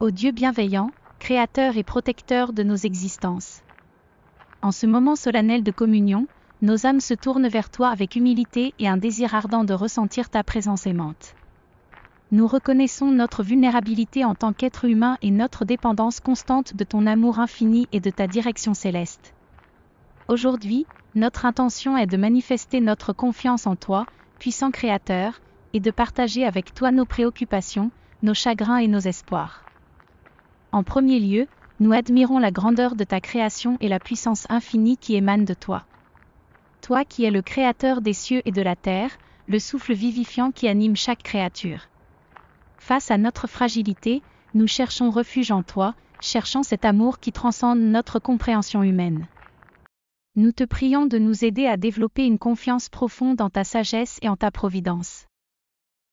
Ô Dieu bienveillant, créateur et protecteur de nos existences. En ce moment solennel de communion, nos âmes se tournent vers toi avec humilité et un désir ardent de ressentir ta présence aimante. Nous reconnaissons notre vulnérabilité en tant qu'être humain et notre dépendance constante de ton amour infini et de ta direction céleste. Aujourd'hui, notre intention est de manifester notre confiance en toi, puissant Créateur, et de partager avec toi nos préoccupations, nos chagrins et nos espoirs. En premier lieu, nous admirons la grandeur de ta création et la puissance infinie qui émane de toi. Toi qui es le Créateur des cieux et de la terre, le souffle vivifiant qui anime chaque créature. Face à notre fragilité, nous cherchons refuge en toi, cherchant cet amour qui transcende notre compréhension humaine. Nous te prions de nous aider à développer une confiance profonde en ta sagesse et en ta providence.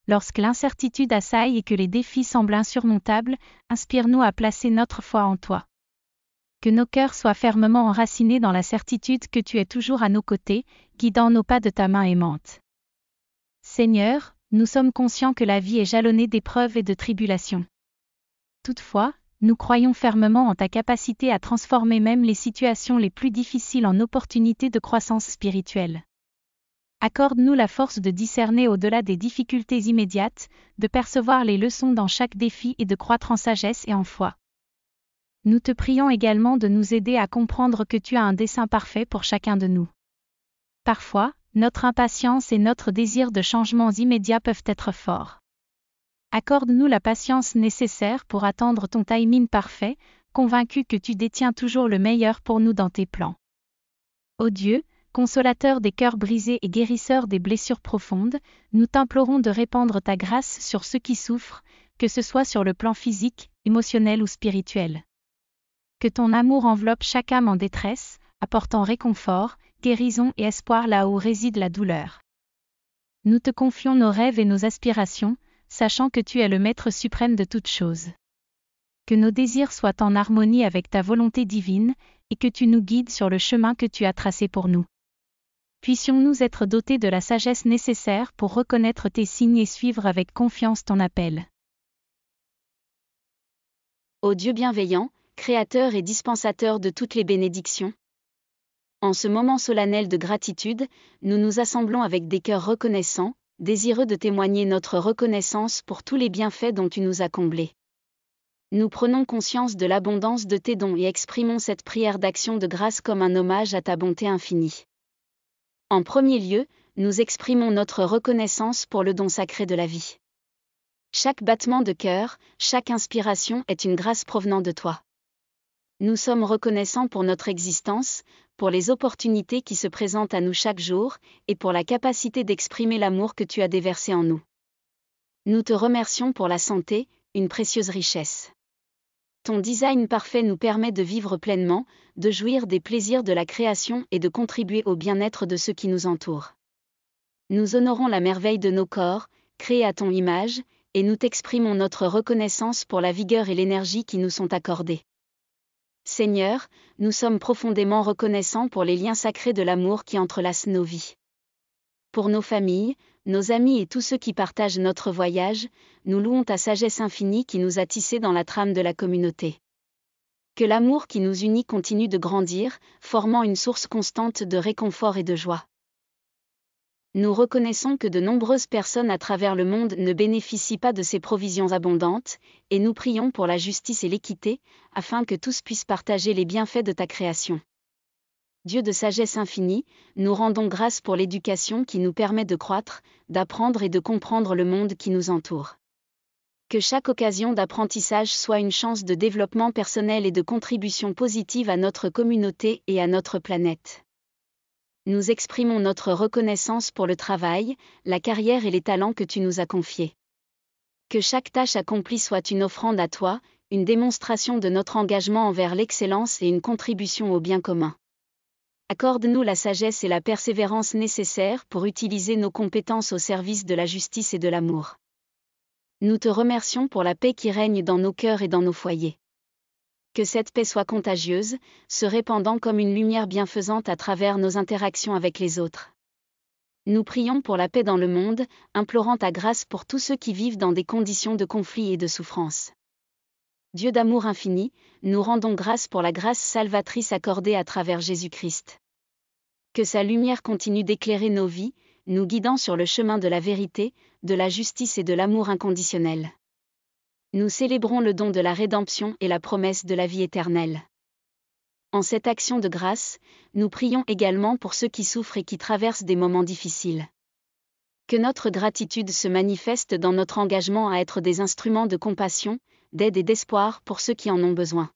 Lorsque l'incertitude assaille et que les défis semblent insurmontables, inspire-nous à placer notre foi en toi. Que nos cœurs soient fermement enracinés dans la certitude que tu es toujours à nos côtés, guidant nos pas de ta main aimante. Seigneur, nous sommes conscients que la vie est jalonnée d'épreuves et de tribulations. Toutefois, nous croyons fermement en ta capacité à transformer même les situations les plus difficiles en opportunités de croissance spirituelle. Accorde-nous la force de discerner au-delà des difficultés immédiates, de percevoir les leçons dans chaque défi et de croître en sagesse et en foi. Nous te prions également de nous aider à comprendre que tu as un dessein parfait pour chacun de nous. Parfois, notre impatience et notre désir de changements immédiats peuvent être forts. Accorde-nous la patience nécessaire pour attendre ton timing parfait, convaincu que tu détiens toujours le meilleur pour nous dans tes plans. Ô Dieu, consolateur des cœurs brisés et guérisseur des blessures profondes, nous t'implorons de répandre ta grâce sur ceux qui souffrent, que ce soit sur le plan physique, émotionnel ou spirituel. Que ton amour enveloppe chaque âme en détresse, apportant réconfort, guérison et espoir là où réside la douleur. Nous te confions nos rêves et nos aspirations, sachant que tu es le Maître suprême de toutes choses. Que nos désirs soient en harmonie avec ta volonté divine, et que tu nous guides sur le chemin que tu as tracé pour nous. Puissions-nous être dotés de la sagesse nécessaire pour reconnaître tes signes et suivre avec confiance ton appel. Ô Dieu bienveillant, Créateur et dispensateur de toutes les bénédictions. En ce moment solennel de gratitude, nous nous assemblons avec des cœurs reconnaissants, désireux de témoigner notre reconnaissance pour tous les bienfaits dont tu nous as comblés. Nous prenons conscience de l'abondance de tes dons et exprimons cette prière d'action de grâce comme un hommage à ta bonté infinie. En premier lieu, nous exprimons notre reconnaissance pour le don sacré de la vie. Chaque battement de cœur, chaque inspiration est une grâce provenant de toi. Nous sommes reconnaissants pour notre existence, pour les opportunités qui se présentent à nous chaque jour, et pour la capacité d'exprimer l'amour que tu as déversé en nous. Nous te remercions pour la santé, une précieuse richesse. Ton design parfait nous permet de vivre pleinement, de jouir des plaisirs de la création et de contribuer au bien-être de ceux qui nous entourent. Nous honorons la merveille de nos corps, créés à ton image, et nous t'exprimons notre reconnaissance pour la vigueur et l'énergie qui nous sont accordées. Seigneur, nous sommes profondément reconnaissants pour les liens sacrés de l'amour qui entrelacent nos vies. Pour nos familles, nos amis et tous ceux qui partagent notre voyage, nous louons ta sagesse infinie qui nous a tissés dans la trame de la communauté. Que l'amour qui nous unit continue de grandir, formant une source constante de réconfort et de joie. Nous reconnaissons que de nombreuses personnes à travers le monde ne bénéficient pas de ces provisions abondantes, et nous prions pour la justice et l'équité, afin que tous puissent partager les bienfaits de ta création. Dieu de sagesse infinie, nous rendons grâce pour l'éducation qui nous permet de croître, d'apprendre et de comprendre le monde qui nous entoure. Que chaque occasion d'apprentissage soit une chance de développement personnel et de contribution positive à notre communauté et à notre planète. Nous exprimons notre reconnaissance pour le travail, la carrière et les talents que tu nous as confiés. Que chaque tâche accomplie soit une offrande à toi, une démonstration de notre engagement envers l'excellence et une contribution au bien commun. Accorde-nous la sagesse et la persévérance nécessaires pour utiliser nos compétences au service de la justice et de l'amour. Nous te remercions pour la paix qui règne dans nos cœurs et dans nos foyers. Que cette paix soit contagieuse, se répandant comme une lumière bienfaisante à travers nos interactions avec les autres. Nous prions pour la paix dans le monde, implorant ta grâce pour tous ceux qui vivent dans des conditions de conflit et de souffrance. Dieu d'amour infini, nous rendons grâce pour la grâce salvatrice accordée à travers Jésus-Christ. Que sa lumière continue d'éclairer nos vies, nous guidant sur le chemin de la vérité, de la justice et de l'amour inconditionnel. Nous célébrons le don de la rédemption et la promesse de la vie éternelle. En cette action de grâce, nous prions également pour ceux qui souffrent et qui traversent des moments difficiles. Que notre gratitude se manifeste dans notre engagement à être des instruments de compassion, d'aide et d'espoir pour ceux qui en ont besoin.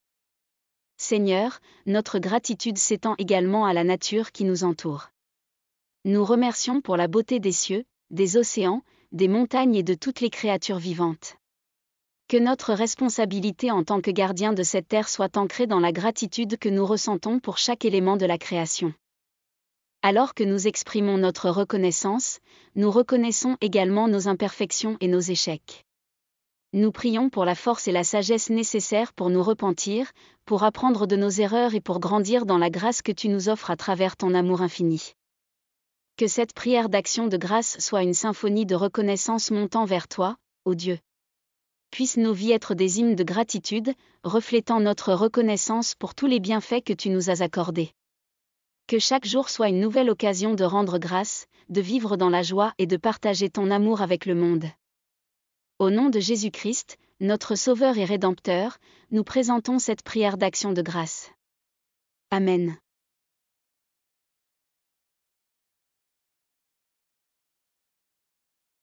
Seigneur, notre gratitude s'étend également à la nature qui nous entoure. Nous remercions pour la beauté des cieux, des océans, des montagnes et de toutes les créatures vivantes. Que notre responsabilité en tant que gardiens de cette terre soit ancrée dans la gratitude que nous ressentons pour chaque élément de la création. Alors que nous exprimons notre reconnaissance, nous reconnaissons également nos imperfections et nos échecs. Nous prions pour la force et la sagesse nécessaires pour nous repentir, pour apprendre de nos erreurs et pour grandir dans la grâce que tu nous offres à travers ton amour infini. Que cette prière d'action de grâce soit une symphonie de reconnaissance montant vers toi, ô Dieu. Puissent nos vies être des hymnes de gratitude, reflétant notre reconnaissance pour tous les bienfaits que tu nous as accordés. Que chaque jour soit une nouvelle occasion de rendre grâce, de vivre dans la joie et de partager ton amour avec le monde. Au nom de Jésus-Christ, notre Sauveur et Rédempteur, nous présentons cette prière d'action de grâce. Amen.